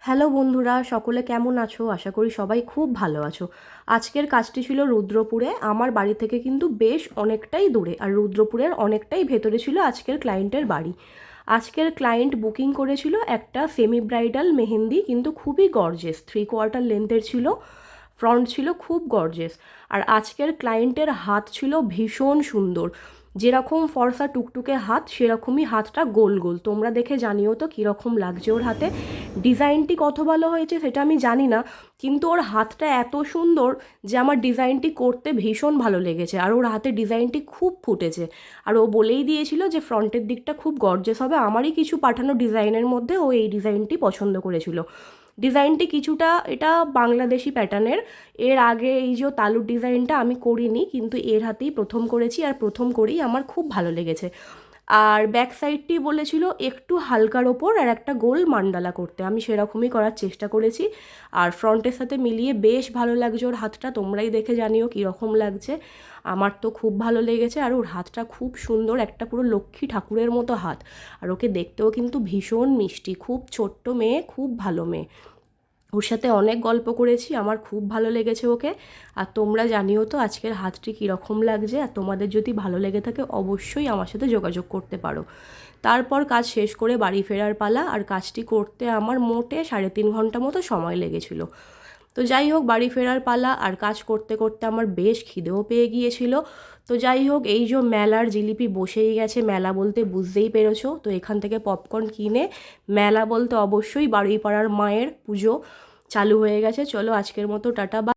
Hello বন্ধুরা, সকলে কেমন আছো? আশা করি সবাই খুব ভালো আছো। আজকের কাজটি ছিল রুদ্রপুরে। আমার বাড়ি থেকে কিন্তু বেশ অনেকটাই দূরে, আর রুদ্রপুরের অনেকটাই ভেতরে ছিল আজকের ক্লায়েন্টের বাড়ি। আজকের ক্লায়েন্ট বুকিং করেছিল একটা সেমি ব্রাইডাল মেহেন্দি, কিন্তু খুবই গর্জেস, 3/4 লেন্থের ছিল, ফ্রন্ট ছিল খুব গর্জেস। আর আজকের ক্লায়েন্টের হাত ছিল ভীষণ সুন্দর, যেরকম ফর্সা টুকটুকে হাত সেরকমই হাতটা গোল গোল। তোমরা দেখে জানিও তো কীরকম লাগছে ওর হাতে। ডিজাইনটি কত ভালো হয়েছে সেটা আমি জানি না, কিন্তু ওর হাতটা এত সুন্দর যে আমার ডিজাইনটি করতে ভীষণ ভালো লেগেছে। আর ওর হাতে ডিজাইনটি খুব ফুটেছে। আর ও বলেই দিয়েছিল যে ফ্রন্টের দিকটা খুব গর্জেস হবে। আমারই কিছু পাঠানো ডিজাইনের মধ্যে ও এই ডিজাইনটি পছন্দ করেছিল। ডিজাইনটি কিছুটা এটা বাংলাদেশি প্যাটার্নের। এর আগে এই যে তালুর ডিজাইনটা আমি করিনি, কিন্তু এর হাতেই প্রথম করেছি, আর প্রথম করেই আমার খুব ভালো লেগেছে। আর ব্যাক সাইডটি বলেছিল একটু হালকার ওপর আর একটা গোল মান্ডালা করতে, আমি সেরকমই করার চেষ্টা করেছি। আর ফ্রন্টের সাথে মিলিয়ে বেশ ভালো লাগছে ওর হাতটা। তোমরাই দেখে জানিও কীরকম লাগছে। আমার তো খুব ভালো লেগেছে। আর ওর হাতটা খুব সুন্দর, একটা পুরো লক্ষ্মী ঠাকুরের মতো হাত। আর ওকে দেখতেও কিন্তু ভীষণ মিষ্টি, খুব ছোট্ট মেয়ে, খুব ভালো মেয়ে। ওর সাথে অনেক গল্প করেছি, আমার খুব ভালো লেগেছে ওকে। আর তোমরা জানিও তো আজকের হাতটি কীরকম লাগছে। আর তোমাদের যদি ভালো লেগে থাকে অবশ্যই আমার সাথে যোগাযোগ করতে পারো। তারপর কাজ শেষ করে বাড়ি ফেরার পালা। আর কাজটি করতে আমার মোটে 3.5 ঘন্টা মতো সময় লেগেছিল। তো যাই হোক, বাড়ি ফেরার পালা। আর কাজ করতে করতে আমার বেশ খিদেও পেয়ে গিয়েছিল। তো যাই হোক, এই যে মেলার জিলিপি বসেই গেছে, মেলা বলতে বুঝতেই পেরেছো। তো এখান থেকে পপকর্ন কিনে, মেলা বলতে অবশ্যই বাড়িপাড়ার মায়ের পুজো চালু হয়ে গেছে। চলো আজকের মতো টাটা।